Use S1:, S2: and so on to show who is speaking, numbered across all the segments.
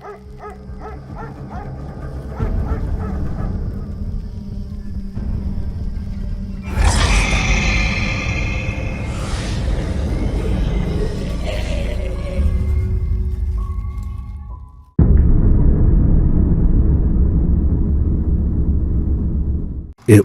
S1: It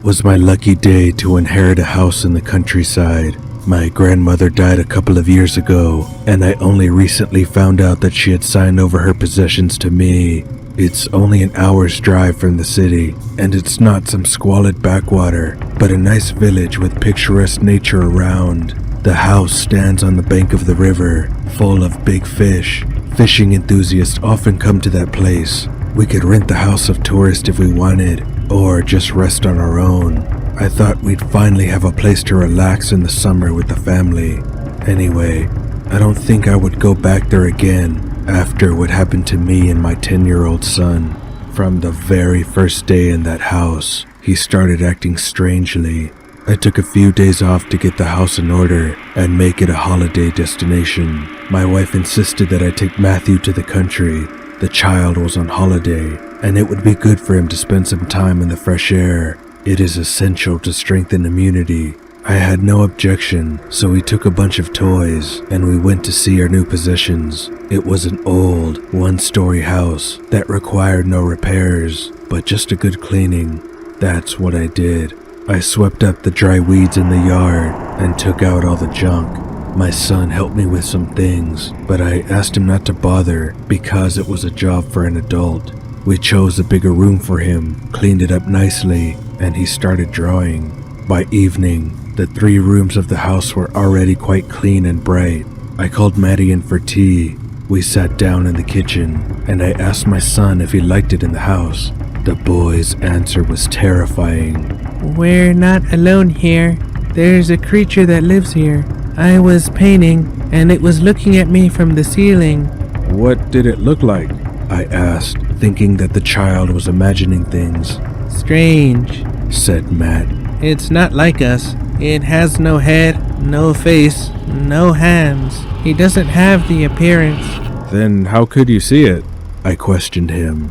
S1: was my lucky day to inherit a house in the countryside. My grandmother died a couple of years ago, and I only recently found out that she had signed over her possessions to me. It's only an hour's drive from the city, and it's not some squalid backwater, but a nice village with picturesque nature around. The house stands on the bank of the river, full of big fish. Fishing enthusiasts often come to that place. We could rent the house of tourists if we wanted, or just rest on our own. I thought we'd finally have a place to relax in the summer with the family. Anyway, I don't think I would go back there again after what happened to me and my 10-year-old son. From the very first day in that house, he started acting strangely. I took a few days off to get the house in order and make it a holiday destination. My wife insisted that I take Matthew to the country. The child was on holiday, and it would be good for him to spend some time in the fresh air. It is essential to strengthen immunity. I had no objection, so we took a bunch of toys, and we went to see our new possessions. It was an old, one-story house that required no repairs, but just a good cleaning. That's what I did. I swept up the dry weeds in the yard and took out all the junk. My son helped me with some things, but I asked him not to bother because it was a job for an adult. We chose a bigger room for him, cleaned it up nicely, and he started drawing. By evening, the 3 rooms of the house were already quite clean and bright. I called Maddie in for tea. We sat down in the kitchen, and I asked my son if he liked it in the house. The boy's answer was terrifying.
S2: "We're not alone here. There's a creature that lives here. I was painting, and it was looking at me from the ceiling."
S1: "What did it look like?" I asked, thinking that the child was imagining things.
S2: "Strange,"
S1: said Matt.
S2: "It's not like us. It has no head, no face, no hands. He doesn't have the appearance."
S1: "Then how could you see it?" I questioned him.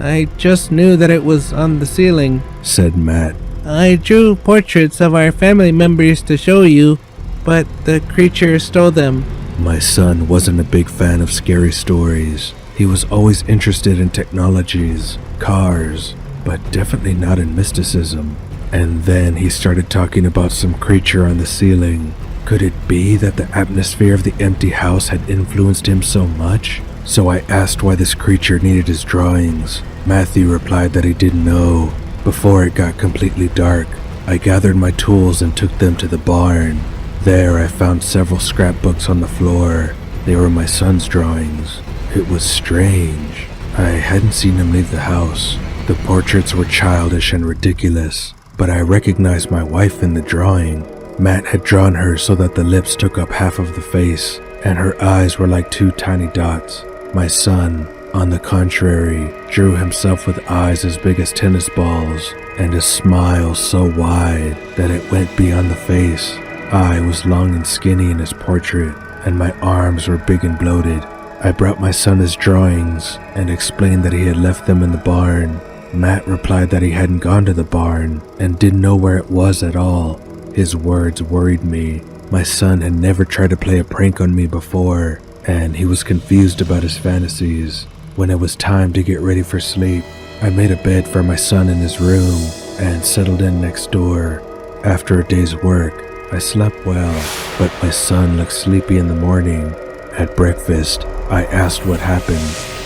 S2: "I just knew that it was on the ceiling,"
S1: said Matt.
S2: "I drew portraits of our family members to show you, but the creature stole them."
S1: My son wasn't a big fan of scary stories. He was always interested in technologies, cars, but definitely not in mysticism. And then he started talking about some creature on the ceiling. Could it be that the atmosphere of the empty house had influenced him so much? So I asked why this creature needed his drawings. Matthew replied that he didn't know. Before it got completely dark, I gathered my tools and took them to the barn. There I found several scrapbooks on the floor. They were my son's drawings. It was strange. I hadn't seen him leave the house. The portraits were childish and ridiculous, but I recognized my wife in the drawing. Matt had drawn her so that the lips took up half of the face, and her eyes were like 2 tiny dots. My son, on the contrary, drew himself with eyes as big as tennis balls, and a smile so wide that it went beyond the face. I was long and skinny in his portrait, and my arms were big and bloated. I brought my son his drawings and explained that he had left them in the barn. Matt replied that he hadn't gone to the barn and didn't know where it was at all. His words worried me. My son had never tried to play a prank on me before, and he was confused about his fantasies. When it was time to get ready for sleep, I made a bed for my son in his room and settled in next door. After a day's work, I slept well, but my son looked sleepy in the morning. At breakfast, I asked what happened.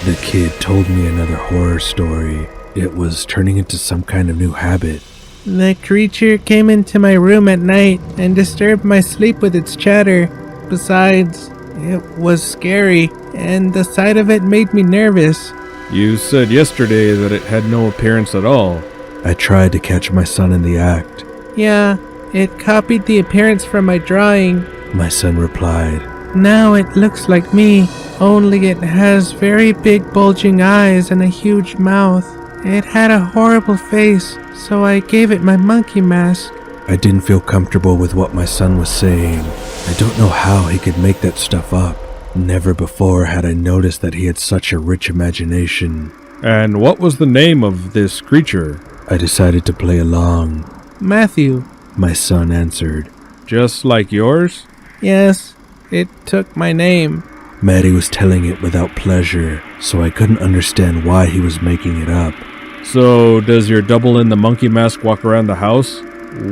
S1: The kid told me another horror story. It was turning into some kind of new habit.
S2: "The creature came into my room at night and disturbed my sleep with its chatter. Besides, it was scary, and the sight of it made me nervous."
S3: "You said yesterday that it had no appearance at all."
S1: I tried to catch my son in the act.
S2: "Yeah, it copied the appearance from my drawing,"
S1: my son replied.
S2: "Now it looks like me, only it has very big bulging eyes and a huge mouth. It had a horrible face, so I gave it my monkey mask."
S1: I didn't feel comfortable with what my son was saying. I don't know how he could make that stuff up. Never before had I noticed that he had such a rich imagination.
S3: And what was the name of this creature?
S1: I decided to play along.
S2: Matthew.
S1: My son answered.
S3: Just like yours?
S2: Yes, it took my name.
S1: Maddie was telling it without pleasure, so I couldn't understand why he was making it up.
S3: So, does your double in the monkey mask walk around the house?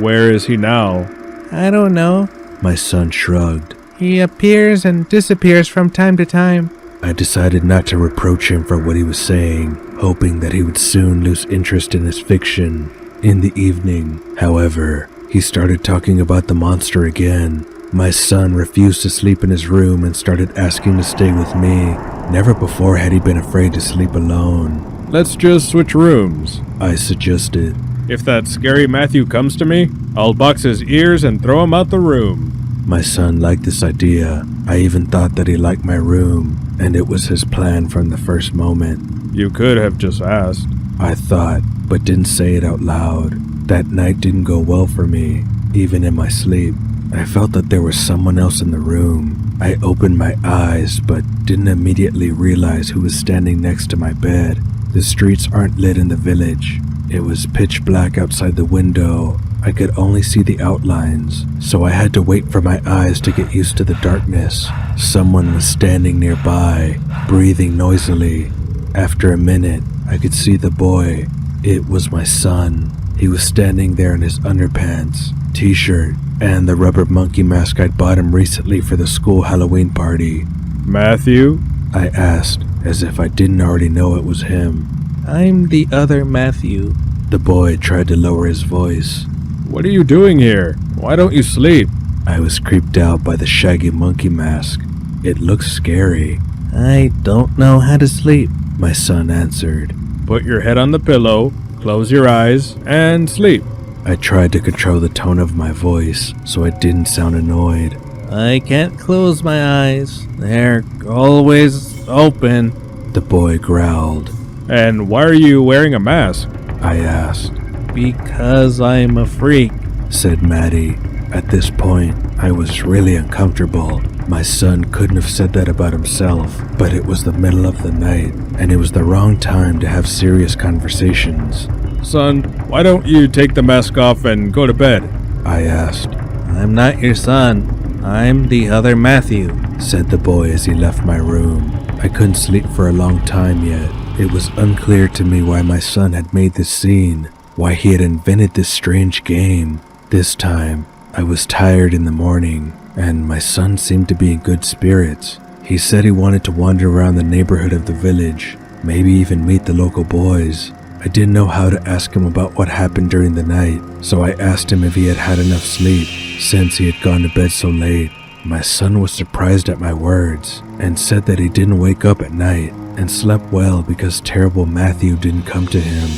S3: Where is he now?
S2: I don't know.
S1: My son shrugged.
S2: He appears and disappears from time to time.
S1: I decided not to reproach him for what he was saying, hoping that he would soon lose interest in his fiction. In the evening, however, he started talking about the monster again. My son refused to sleep in his room and started asking to stay with me. Never before had he been afraid to sleep alone.
S3: Let's just switch rooms.
S1: I suggested.
S3: If that scary Matthew comes to me, I'll box his ears and throw him out the room.
S1: My son liked this idea. I even thought that he liked my room, and it was his plan from the first moment.
S3: You could have just asked.
S1: I thought, but didn't say it out loud. That night didn't go well for me, even in my sleep. I felt that there was someone else in the room. I opened my eyes, but didn't immediately realize who was standing next to my bed. The streets aren't lit in the village. It was pitch black outside the window. I could only see the outlines, so I had to wait for my eyes to get used to the darkness. Someone was standing nearby, breathing noisily. After a minute, I could see the boy. It was my son. He was standing there in his underpants, t-shirt, and the rubber monkey mask I'd bought him recently for the school Halloween party.
S3: Matthew?
S1: I asked, as if I didn't already know it was him.
S2: I'm the other Matthew.
S1: The boy tried to lower his voice.
S3: What are you doing here? Why don't you sleep?
S1: I was creeped out by the shaggy monkey mask. It looked scary.
S2: I don't know how to sleep,
S1: my son answered.
S3: Put your head on the pillow, close your eyes, and sleep.
S1: I tried to control the tone of my voice so I didn't sound annoyed.
S2: I can't close my eyes. They're always open.
S1: The boy growled.
S3: And why are you wearing a mask?
S1: I asked.
S2: Because I'm a freak,
S1: said Maddie. At this point, I was really uncomfortable. My son couldn't have said that about himself, but it was the middle of the night, and it was the wrong time to have serious conversations.
S3: Son, why don't you take the mask off and go to bed?
S1: I asked.
S2: I'm not your son. I'm the other Matthew,
S1: said the boy as he left my room. I couldn't sleep for a long time yet. It was unclear to me why my son had made this scene, why he had invented this strange game. This time, I was tired in the morning, and my son seemed to be in good spirits. He said he wanted to wander around the neighborhood of the village, maybe even meet the local boys. I didn't know how to ask him about what happened during the night, so I asked him if he had had enough sleep, since he had gone to bed so late. My son was surprised at my words, and said that he didn't wake up at night, and slept well because terrible Matthew didn't come to him.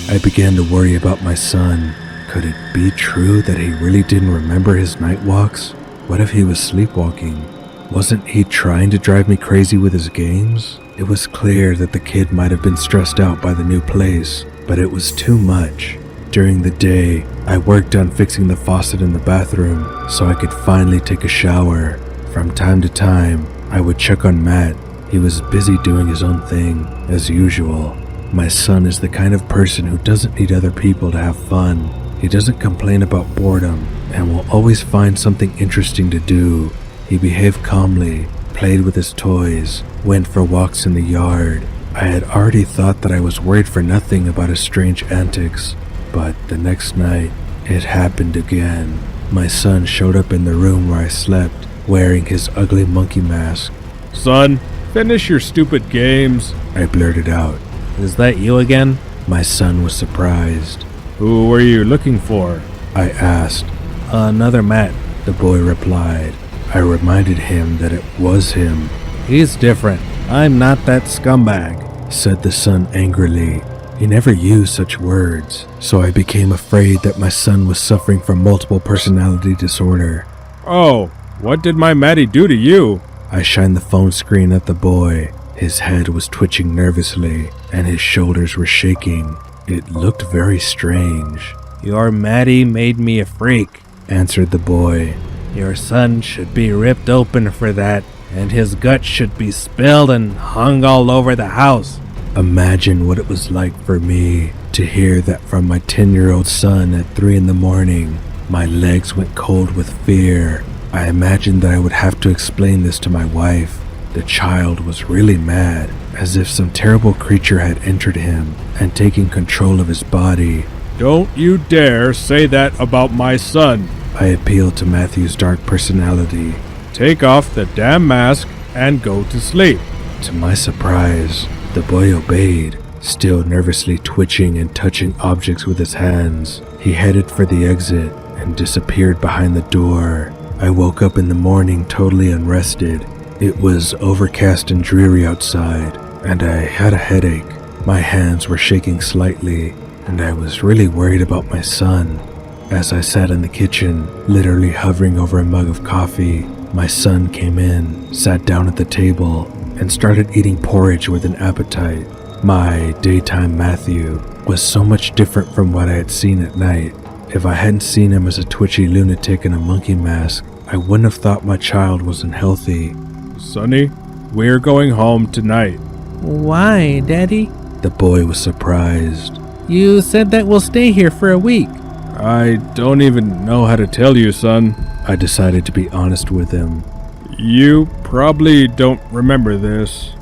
S1: I began to worry about my son. Could it be true that he really didn't remember his night walks? What if he was sleepwalking? Wasn't he trying to drive me crazy with his games? It was clear that the kid might have been stressed out by the new place, but it was too much. During the day, I worked on fixing the faucet in the bathroom so I could finally take a shower. From time to time, I would check on Matt. He was busy doing his own thing, as usual. My son is the kind of person who doesn't need other people to have fun. He doesn't complain about boredom and will always find something interesting to do. He behaved calmly, played with his toys, went for walks in the yard. I had already thought that I was worried for nothing about his strange antics, but the next night, it happened again. My son showed up in the room where I slept, wearing his ugly monkey mask.
S3: Son, finish your stupid games,
S1: I blurted out.
S2: Is that you again?
S1: My son was surprised.
S3: Who were you looking for?
S1: I asked.
S2: Another Matt,
S1: the boy replied. I reminded him that it was him.
S2: He's different. I'm not that scumbag,
S1: said the son angrily. He never used such words, so I became afraid that my son was suffering from multiple personality disorder.
S3: Oh, what did my Maddie do to you?
S1: I shined the phone screen at the boy. His head was twitching nervously, and his shoulders were shaking. It looked very strange.
S2: Your Maddie made me a freak,
S1: answered the boy.
S2: Your son should be ripped open for that
S3: and his guts should be spilled and hung all over the house.
S1: Imagine what it was like for me to hear that from my 10-year-old son at 3 in the morning. My legs went cold with fear. I imagined that I would have to explain this to my wife. The child was really mad, as if some terrible creature had entered him and taken control of his body.
S3: Don't you dare say that about my son.
S1: I appealed to Matthew's dark personality.
S3: Take off the damn mask and go to sleep.
S1: To my surprise, the boy obeyed, still nervously twitching and touching objects with his hands. He headed for the exit and disappeared behind the door. I woke up in the morning totally unrested. It was overcast and dreary outside, and I had a headache. My hands were shaking slightly, and I was really worried about my son. As I sat in the kitchen, literally hovering over a mug of coffee, my son came in, sat down at the table, and started eating porridge with an appetite. My daytime Matthew was so much different from what I had seen at night. If I hadn't seen him as a twitchy lunatic in a monkey mask, I wouldn't have thought my child wasn't healthy.
S3: Sonny, we're going home tonight.
S2: Why, Daddy?
S1: The boy was surprised.
S2: You said that we'll stay here for a week.
S3: I don't even know how to tell you, son.
S1: I decided to be honest with him.
S3: You probably don't remember this,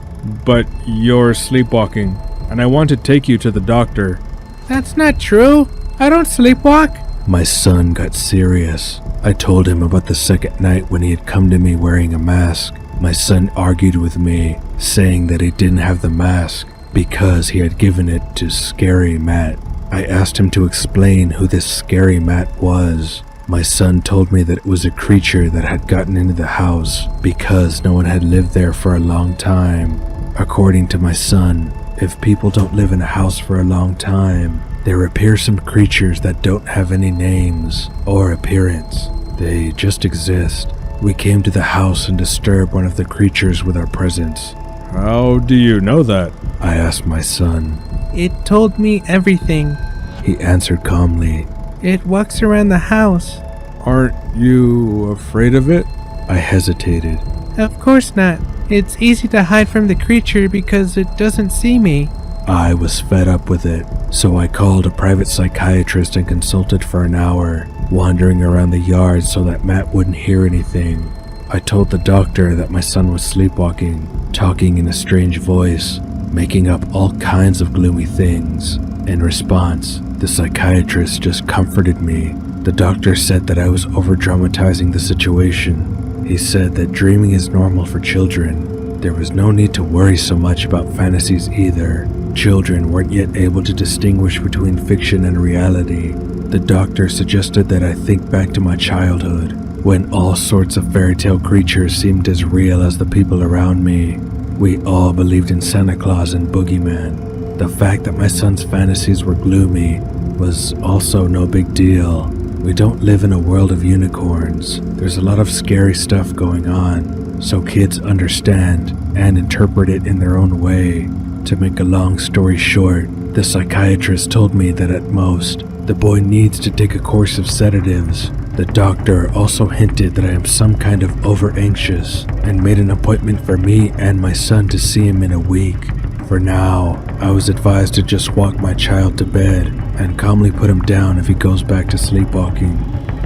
S3: but you're sleepwalking, and I want to take you to the doctor.
S2: That's not true. I don't sleepwalk.
S1: My son got serious. I told him about the second night when he had come to me wearing a mask. My son argued with me, saying that he didn't have the mask because he had given it to Scary Matt. I asked him to explain who this Scary Matt was. My son told me that it was a creature that had gotten into the house because no one had lived there for a long time. According to my son, if people don't live in a house for a long time, there appear some creatures that don't have any names or appearance. They just exist. We came to the house and disturbed one of the creatures with our presence.
S3: How do you know that?
S1: I asked my son.
S2: It told me everything.
S1: He answered calmly.
S2: It walks around the house.
S3: Aren't you afraid of it?
S1: I hesitated.
S2: Of course not. It's easy to hide from the creature because it doesn't see me.
S1: I was fed up with it, so I called a private psychiatrist and consulted for an hour, wandering around the yard so that Matt wouldn't hear anything. I told the doctor that my son was sleepwalking, talking in a strange voice, making up all kinds of gloomy things. In response, the psychiatrist just comforted me. The doctor said that I was over-dramatizing the situation. He said that dreaming is normal for children. There was no need to worry so much about fantasies either. Children weren't yet able to distinguish between fiction and reality. The doctor suggested that I think back to my childhood, when all sorts of fairy tale creatures seemed as real as the people around me. We all believed in Santa Claus and Boogeyman. The fact that my son's fantasies were gloomy was also no big deal. We don't live in a world of unicorns. There's a lot of scary stuff going on, so kids understand and interpret it in their own way. To make a long story short, the psychiatrist told me that at most, the boy needs to take a course of sedatives. The doctor also hinted that I am some kind of over-anxious and made an appointment for me and my son to see him in a week. For now, I was advised to just walk my child to bed and calmly put him down if he goes back to sleepwalking.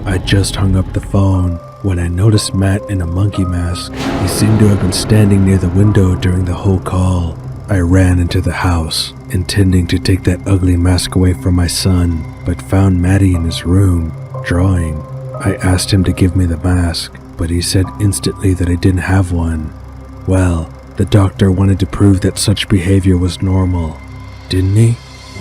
S1: I just hung up the phone when I noticed Matt in a monkey mask. He seemed to have been standing near the window during the whole call. I ran into the house, intending to take that ugly mask away from my son, but found Matty in his room, drawing. I asked him to give me the mask, but he said instantly that I didn't have one. Well, the doctor wanted to prove that such behavior was normal, didn't he?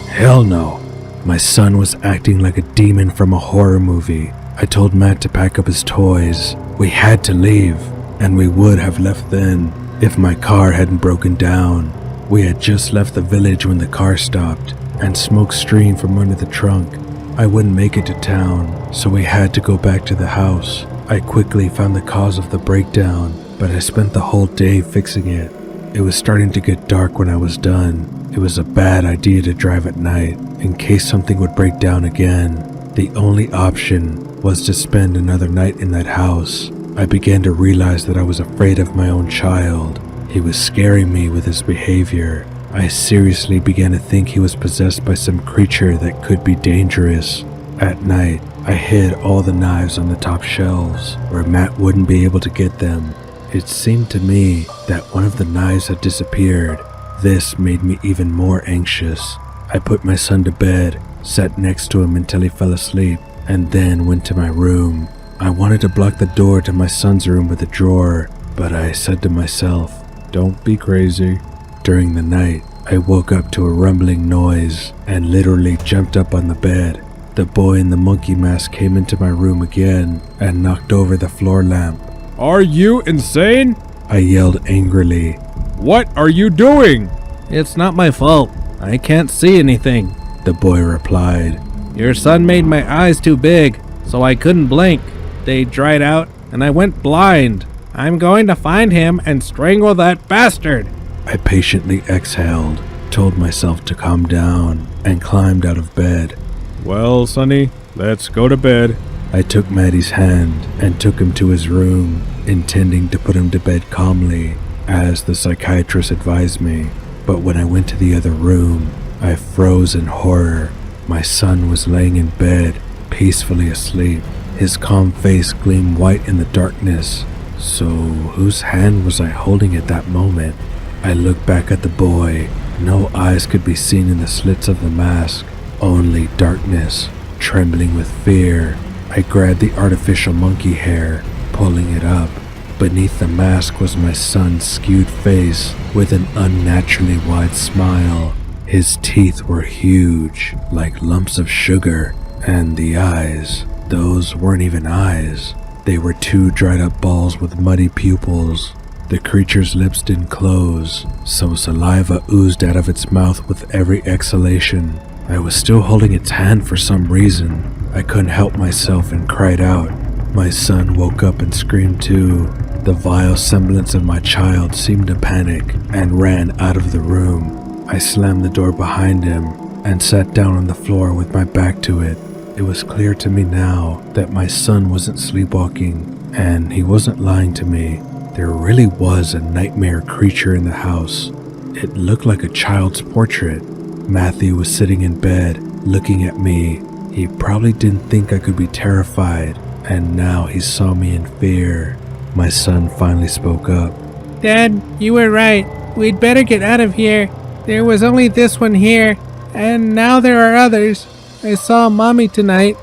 S1: Hell no. My son was acting like a demon from a horror movie. I told Matt to pack up his toys. We had to leave, and we would have left then if my car hadn't broken down. We had just left the village when the car stopped, and smoke streamed from under the trunk. I wouldn't make it to town, so we had to go back to the house. I quickly found the cause of the breakdown, but I spent the whole day fixing it. It was starting to get dark when I was done. It was a bad idea to drive at night, in case something would break down again. The only option was to spend another night in that house. I began to realize that I was afraid of my own child. He was scaring me with his behavior. I seriously began to think he was possessed by some creature that could be dangerous. At night, I hid all the knives on the top shelves where Matt wouldn't be able to get them. It seemed to me that one of the knives had disappeared. This made me even more anxious. I put my son to bed, sat next to him until he fell asleep, and then went to my room. I wanted to block the door to my son's room with a drawer, but I said to myself, "Don't be crazy." During the night, I woke up to a rumbling noise and literally jumped up on the bed. The boy in the monkey mask came into my room again and knocked over the floor lamp.
S3: Are you insane?
S1: I yelled angrily.
S3: What are you doing?
S2: It's not my fault. I can't see anything,
S1: The boy replied.
S2: Your son made my eyes too big, so I couldn't blink. They dried out, and I went blind. I'm going to find him and strangle that bastard.
S1: I patiently exhaled, told myself to calm down, and climbed out of bed.
S3: Well, Sonny, let's go to bed.
S1: I took Maddie's hand and took him to his room, intending to put him to bed calmly, as the psychiatrist advised me. But when I went to the other room, I froze in horror. My son was laying in bed, peacefully asleep. His calm face gleamed white in the darkness. So, whose hand was I holding at that moment? I looked back at the boy. No eyes could be seen in the slits of the mask, only darkness. Trembling with fear, I grabbed the artificial monkey hair, pulling it up. Beneath the mask was my son's skewed face with an unnaturally wide smile. His teeth were huge, like lumps of sugar, and the eyes, those weren't even eyes. They were two dried up balls with muddy pupils. The creature's lips didn't close, so saliva oozed out of its mouth with every exhalation. I was still holding its hand for some reason. I couldn't help myself and cried out. My son woke up and screamed too. The vile semblance of my child seemed to panic and ran out of the room. I slammed the door behind him and sat down on the floor with my back to it. It was clear to me now that my son wasn't sleepwalking, and he wasn't lying to me. There really was a nightmare creature in the house. It looked like a child's portrait. Matthew was sitting in bed, looking at me. He probably didn't think I could be terrified, and now he saw me in fear. My son finally spoke up.
S2: Dad, you were right. We'd better get out of here. There was only this one here, and now there are others. I saw Mommy tonight.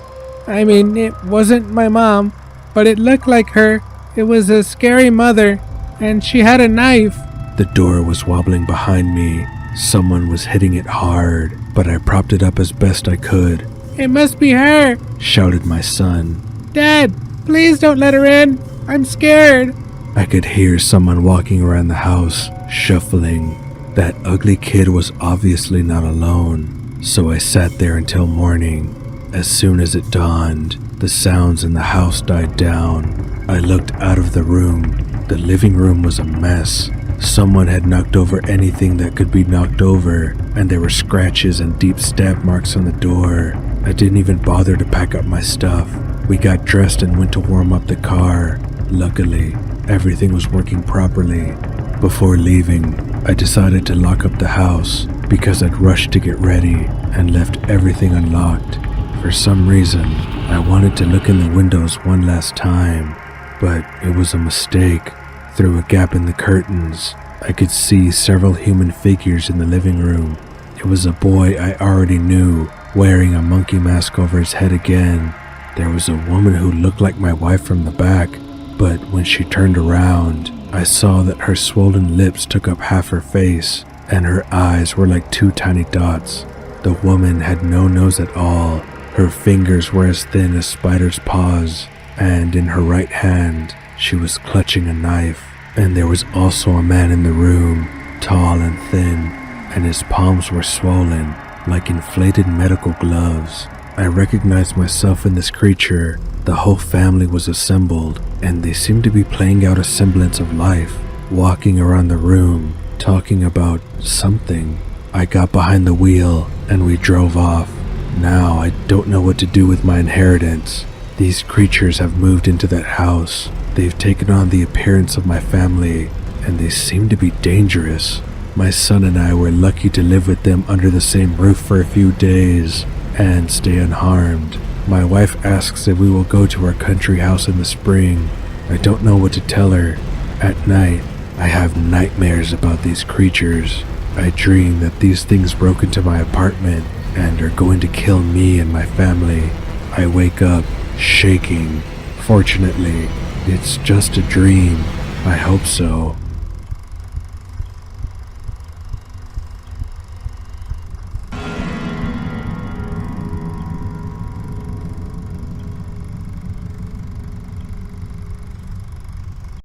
S2: I mean, it wasn't my mom, but it looked like her. It was a scary mother, and she had a knife.
S1: The door was wobbling behind me. Someone was hitting it hard, but I propped it up as best I could.
S2: It must be her,
S1: shouted my son.
S2: Dad, please don't let her in. I'm scared.
S1: I could hear someone walking around the house, shuffling. That ugly kid was obviously not alone, so I sat there until morning. As soon as it dawned, the sounds in the house died down. I looked out of the room. The living room was a mess. Someone had knocked over anything that could be knocked over, and there were scratches and deep stab marks on the door. I didn't even bother to pack up my stuff. We got dressed and went to warm up the car. Luckily, everything was working properly. Before leaving, I decided to lock up the house because I'd rushed to get ready and left everything unlocked. For some reason, I wanted to look in the windows one last time, but it was a mistake. Through a gap in the curtains, I could see several human figures in the living room. It was a boy I already knew, wearing a monkey mask over his head again. There was a woman who looked like my wife from the back, but when she turned around, I saw that her swollen lips took up half her face, and her eyes were like two tiny dots. The woman had no nose at all. Her fingers were as thin as spiders' paws, and in her right hand, she was clutching a knife. And there was also a man in the room, tall and thin, and his palms were swollen, like inflated medical gloves. I recognized myself in this creature. The whole family was assembled, and they seemed to be playing out a semblance of life, walking around the room, talking about something. I got behind the wheel, and we drove off. Now I don't know what to do with my inheritance. These creatures have moved into that house. They've taken on the appearance of my family, and they seem to be dangerous. My son and I were lucky to live with them under the same roof for a few days and stay unharmed. My wife asks if we will go to our country house in the spring. I don't know what to tell her. At night, I have nightmares about these creatures. I dream that these things broke into my apartment and are going to kill me and my family. I wake up shaking. Fortunately, it's just a dream. I hope so.